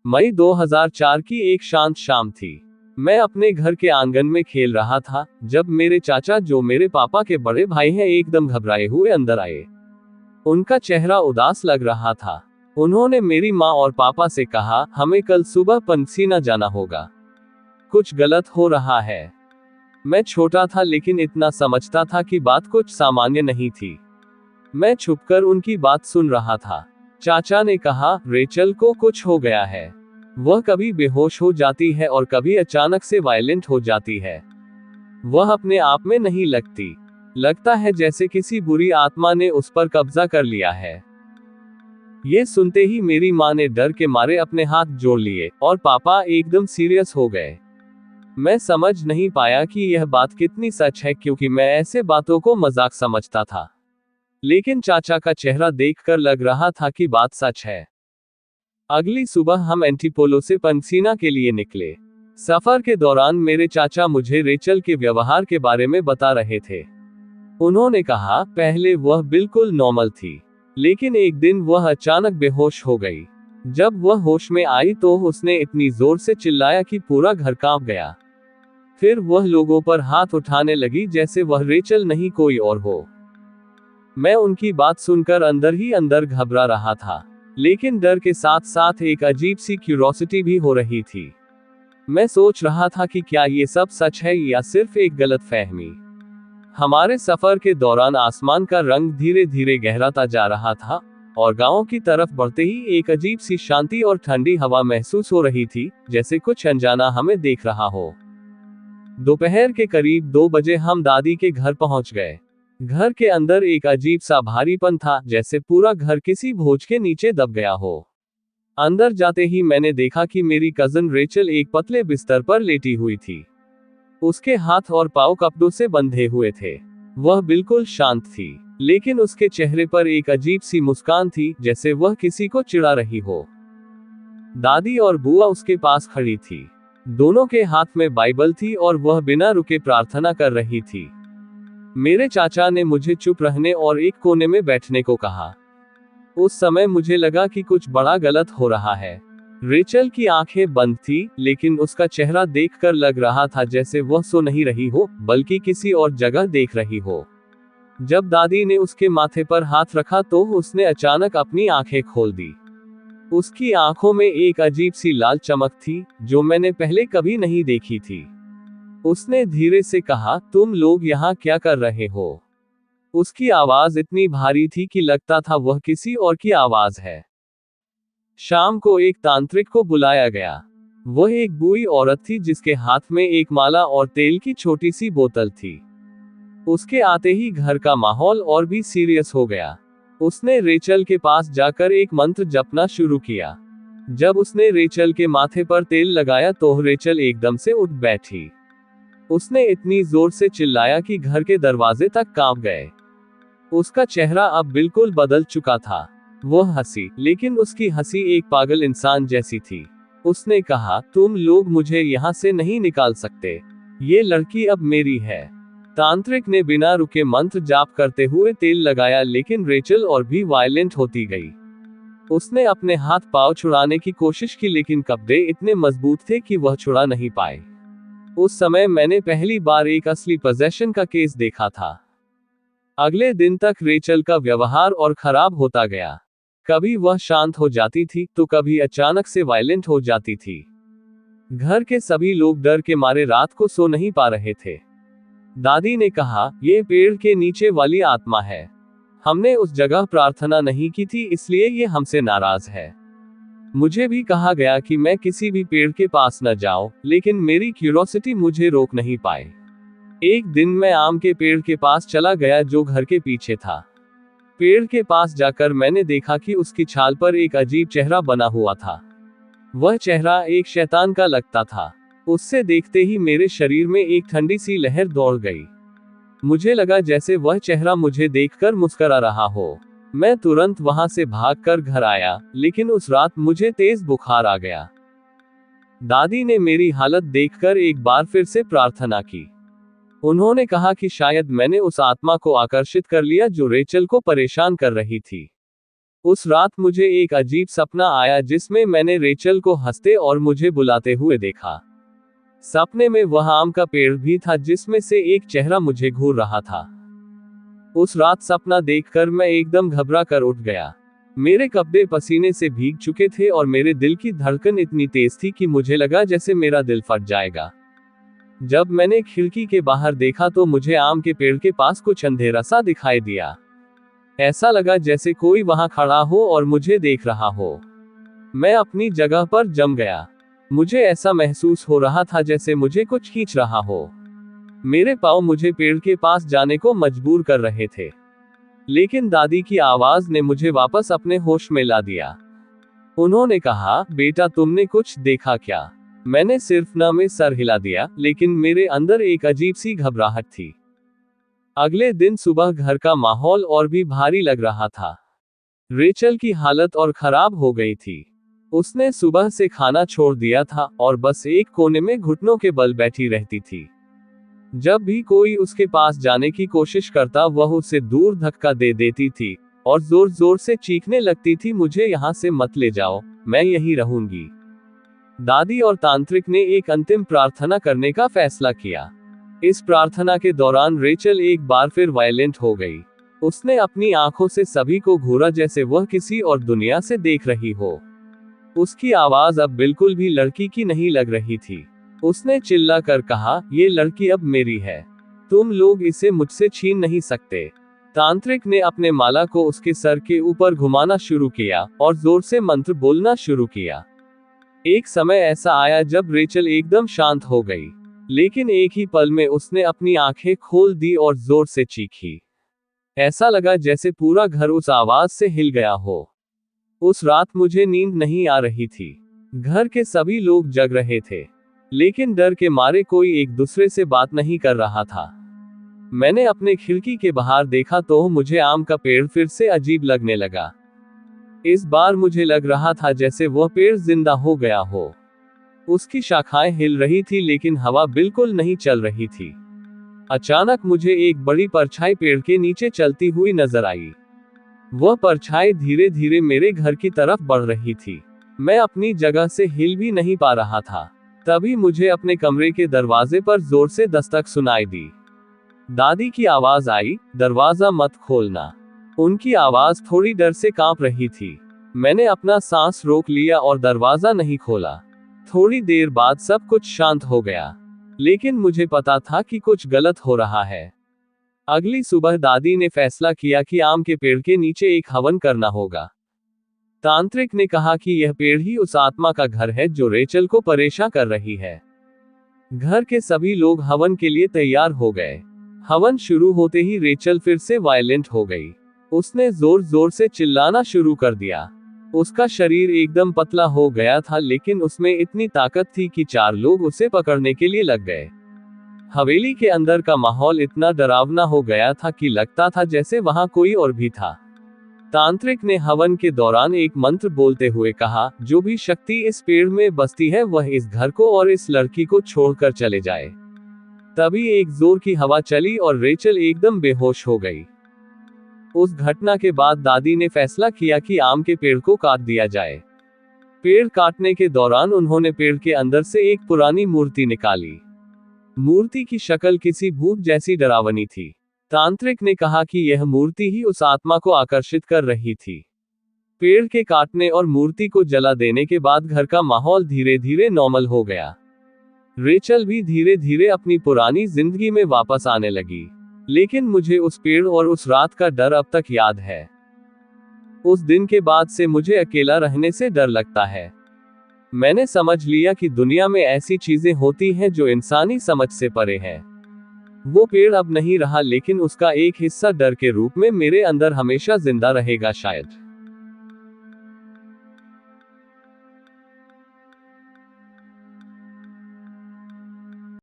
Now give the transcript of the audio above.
मई 2004 की एक शांत शाम थी। मैं अपने घर के आंगन में खेल रहा था, जब मेरे चाचा, जो मेरे पापा के बड़े भाई हैं, एकदम घबराए हुए अंदर आए। उनका चेहरा उदास लग रहा था। उन्होंने मेरी माँ और पापा से कहा, हमें कल सुबह पंसीना जाना होगा। कुछ गलत हो रहा है। मैं छोटा था, लेकिन इतना समझता था कि बात कुछ सामान्य नहीं थी। मैं छुपकर उनकी बात सुन रहा था। चाचा ने कहा, रेचल को कुछ हो गया है। वह कभी बेहोश हो जाती है और कभी अचानक से वायलेंट हो जाती है। वह अपने आप में नहीं लगती। लगता है जैसे किसी बुरी आत्मा ने उस पर कब्जा कर लिया है। ये सुनते ही मेरी माँ ने डर के मारे अपने हाथ जोड़ लिए और पापा एकदम सीरियस हो गए। मैं समझ नहीं पाया कि यह बात कितनी सच है, क्योंकि मैं ऐसे बातों को मजाक समझता था। लेकिन चाचा का चेहरा देखकर लग रहा था कि बात सच है। अगली सुबह हम एंटीपोलो से पंसीना के लिए निकले। सफर के दौरान मेरे चाचा मुझे रेचल के व्यवहार के बारे में बता रहे थे। उन्होंने कहा, पहले वह बिल्कुल नॉर्मल थी, लेकिन एक दिन वह अचानक बेहोश हो गई। जब वह होश में आई तो उसने इतनी जोर से चिल्लाया कि पूरा घर कांप गया। फिर वह लोगों पर हाथ उठाने लगी जैसे वह रेचल नहीं कोई और हो। मैं उनकी बात सुनकर अंदर ही अंदर घबरा रहा था, लेकिन डर के साथ साथ एक अजीब सी क्यूरोसिटी भी हो रही थी। मैं सोच रहा था कि क्या ये सब सच है या सिर्फ एक गलतफहमी। हमारे सफर के दौरान आसमान का रंग धीरे धीरे गहराता जा रहा था, और गांव की तरफ बढ़ते ही एक अजीब सी शांति और ठंडी हवा महसूस हो रही थी, जैसे कुछ अनजाना हमें देख रहा हो। दोपहर के करीब 2 बजे हम दादी के घर पहुंच गए। घर के अंदर एक अजीब सा भारीपन था, जैसे पूरा घर किसी बोझ के नीचे दब गया हो। अंदर जाते ही मैंने देखा कि मेरी कजन रेचल एक पतले बिस्तर पर लेटी हुई थी। उसके हाथ और पांव कपड़ों से बंधे हुए थे। वह बिल्कुल शांत थी, लेकिन उसके चेहरे पर एक अजीब सी मुस्कान थी, जैसे वह किसी को चिढ़ा रही हो। दादी और बुआ उसके पास खड़ी थी। दोनों के हाथ में बाइबल थी और वह बिना रुके प्रार्थना कर रही थी। मेरे चाचा ने मुझे चुप रहने और एक कोने में बैठने को कहा। उस समय मुझे लगा कि कुछ बड़ा गलत हो रहा है। रेचल की आंखें बंद थी, लेकिन उसका चेहरा देखकर लग रहा था जैसे वह सो नहीं रही हो, बल्कि किसी और जगह देख रही हो। जब दादी ने उसके माथे पर हाथ रखा तो उसने अचानक अपनी आंखें खोल दी। उसकी आंखों में एक अजीब सी लाल चमक थी, जो मैंने पहले कभी नहीं देखी थी। उसने धीरे से कहा, तुम लोग यहाँ क्या कर रहे हो? उसकी आवाज इतनी भारी थी कि लगता था वह किसी और की आवाज है। शाम को एक तांत्रिक को बुलाया गया। वह एक बूढ़ी औरत थी जिसके हाथ में एक माला और तेल की छोटी सी बोतल थी। उसके आते ही घर का माहौल और भी सीरियस हो गया। उसने रेचल के पास जाकर एक मंत्र जपना शुरू किया। जब उसने रेचल के माथे पर तेल लगाया तो रेचल एकदम से उठ बैठी। उसने इतनी जोर से चिल्लाया कि घर के दरवाजे तक कांप गए। उसका चेहरा अब बिल्कुल बदल चुका था। वह हंसी, लेकिन उसकी हंसी एक पागल इंसान जैसी थी। उसने कहा, तुम लोग मुझे यहाँ से नहीं निकाल सकते। ये लड़की अब मेरी है। तांत्रिक ने बिना रुके मंत्र जाप करते हुए तेल लगाया, लेकिन रेचल और भी वायलेंट होती गई। उसने अपने हाथ पांव छुड़ाने की कोशिश की, लेकिन कपड़े इतने मजबूत थे कि वह छुड़ा नहीं पाए। उस समय मैंने पहली बार एक असली पोजेशन का केस देखा था। अगले दिन तक रेचल का व्यवहार और खराब होता गया। कभी वह शांत हो जाती थी, तो कभी अचानक से वायलेंट हो जाती थी। घर के सभी लोग डर के मारे रात को सो नहीं पा रहे थे। दादी ने कहा, ये पेड़ के नीचे वाली आत्मा है। हमने उस जगह प्रार्थना नहीं की थी, इसलिए ये हमसे नाराज है। मुझे भी कहा गया कि मैं किसी भी पेड़ के पास न जाऊं, लेकिन मेरी क्यूरोसिटी मुझे रोक नहीं पाई। एक दिन मैं आम के पेड़ के पास चला गया, जो घर के पीछे था। पेड़ के पास जाकर मैंने देखा कि उसकी छाल पर एक अजीब चेहरा बना हुआ था। वह चेहरा एक शैतान का लगता था। उससे देखते ही मेरे शरीर में एक ठंडी सी लहर दौड़ गई। मुझे लगा जैसे वह चेहरा मुझे देखकर मुस्कुरा रहा हो। मैं तुरंत वहां से भागकर घर आया, लेकिन उस रात मुझे तेज बुखार आ गया। दादी ने मेरी हालत देखकर एक बार फिर से प्रार्थना की। उन्होंने कहा कि शायद मैंने उस आत्मा को आकर्षित कर लिया जो रेचल को परेशान कर रही थी। उस रात मुझे एक अजीब सपना आया जिसमें मैंने रेचल को हंसते और मुझे बुलाते हुए देखा। सपने में वह आम का पेड़ भी था जिसमें से एक चेहरा मुझे घूर रहा था। उस रात सपना देखकर मैं एकदम घबरा कर उठ गया। मेरे कपड़े पसीने से भीग चुके थे और मेरे दिल की धड़कन इतनी तेज थी कि मुझे लगा जैसे मेरा दिल फट जाएगा। जब मैंने खिड़की के बाहर देखा तो मुझे आम के पेड़ के पास कुछ अंधेरा सा दिखाई दिया। ऐसा लगा जैसे कोई वहां खड़ा हो और मुझे देख रहा हो। मैं अपनी जगह पर जम गया। मुझे ऐसा महसूस हो रहा था जैसे मुझे कुछ खींच रहा हो। मेरे पाँव मुझे पेड़ के पास जाने को मजबूर कर रहे थे, लेकिन दादी की आवाज ने मुझे वापस अपने होश में ला दिया। उन्होंने कहा, बेटा तुमने कुछ देखा क्या? मैंने सिर्फ न में सर हिला दिया, लेकिन मेरे अंदर एक अजीब सी घबराहट थी। अगले दिन सुबह घर का माहौल और भी भारी लग रहा था। रेचल की हालत और खराब हो गई थी। उसने सुबह से खाना छोड़ दिया था और बस एक कोने में घुटनों के बल बैठी रहती थी। जब भी कोई उसके पास जाने की कोशिश करता वह उसे दूर धक्का दे देती थी और जोर जोर से चीखने लगती थी, मुझे यहाँ से मत ले जाओ, मैं यहीं रहूंगी। दादी और तांत्रिक ने एक अंतिम प्रार्थना करने का फैसला किया। इस प्रार्थना के दौरान रेचल एक बार फिर वायलेंट हो गई। उसने अपनी आंखों से सभी को घूरा जैसे वह किसी और दुनिया से देख रही हो। उसकी आवाज अब बिल्कुल भी लड़की की नहीं लग रही थी। उसने चिल्ला कर कहा, ये लड़की अब मेरी है, तुम लोग इसे मुझसे छीन नहीं सकते। तांत्रिक ने अपने माला को उसके सर के ऊपर घुमाना शुरू किया और जोर से मंत्र बोलना शुरू किया। एक समय ऐसा आया जब रेचल एकदम शांत हो गई, लेकिन एक ही पल में उसने अपनी आंखें खोल दी और जोर से चीखी। ऐसा लगा जैसे पूरा घर उस आवाज से हिल गया हो। उस रात मुझे नींद नहीं आ रही थी। घर के सभी लोग जग रहे थे, लेकिन डर के मारे कोई एक दूसरे से बात नहीं कर रहा था। मैंने अपने खिड़की के बाहर देखा तो मुझे आम का पेड़ फिर से अजीब लगने लगा। इस बार मुझे लग रहा था जैसे वह पेड़ जिंदा हो गया हो। उसकी शाखाएं हिल रही थी लेकिन हवा बिल्कुल नहीं चल रही थी। अचानक मुझे एक बड़ी परछाई पेड़ के नीचे चलती हुई नजर आई। वह परछाई धीरे धीरे मेरे घर की तरफ बढ़ रही थी। मैं अपनी जगह से हिल भी नहीं पा रहा था। तभी मुझे अपने कमरे के दरवाजे पर जोर से दस्तक सुनाई दी। दादी की आवाज आई, दरवाजा मत खोलना। उनकी आवाज थोड़ी डर से कांप रही थी। मैंने अपना सांस रोक लिया और दरवाजा नहीं खोला। थोड़ी देर बाद सब कुछ शांत हो गया, लेकिन मुझे पता था कि कुछ गलत हो रहा है। अगली सुबह दादी ने फैसला किया कि आम के पेड़ के नीचे एक हवन करना होगा। तांत्रिक ने कहा कि यह पेड़ ही उस आत्मा का घर है जो रेचल को परेशान कर रही है। घर के सभी लोग हवन के लिए तैयार हो गए। हवन शुरू होते ही रेचल फिर से वायलेंट हो गई। उसने जोर जोर से चिल्लाना शुरू कर दिया। उसका शरीर एकदम पतला हो गया था, लेकिन उसमें इतनी ताकत थी कि 4 लोग उसे पकड़ने के लिए लग गए। हवेली के अंदर का माहौल इतना डरावना हो गया था कि लगता था जैसे वहां कोई और भी था। तांत्रिक ने हवन के दौरान एक मंत्र बोलते हुए कहा, जो भी शक्ति इस पेड़ में बसती है वह इस घर को और इस लड़की को छोड़कर चले जाए। तभी एक जोर की हवा चली और रेचल एकदम बेहोश हो गई। उस घटना के बाद दादी ने फैसला किया कि आम के पेड़ को काट दिया जाए। पेड़ काटने के दौरान उन्होंने पेड़ के अंदर से एक पुरानी मूर्ति निकाली। मूर्ति की शक्ल किसी भूत जैसी डरावनी थी। तांत्रिक ने कहा कि यह मूर्ति ही उस आत्मा को आकर्षित कर रही थी। पेड़ के काटने और मूर्ति को जला देने के बाद घर का माहौल धीरे धीरे नॉर्मल हो गया। रेचल भी धीरे धीरे अपनी पुरानी जिंदगी में वापस आने लगी, लेकिन मुझे उस पेड़ और उस रात का डर अब तक याद है। उस दिन के बाद से मुझे अकेला रहने से डर लगता है। मैंने समझ लिया कि दुनिया में ऐसी चीजें होती हैं जो इंसानी समझ से परे हैं। वो पेड़ अब नहीं रहा, लेकिन उसका एक हिस्सा डर के रूप में मेरे अंदर हमेशा जिंदा रहेगा शायद।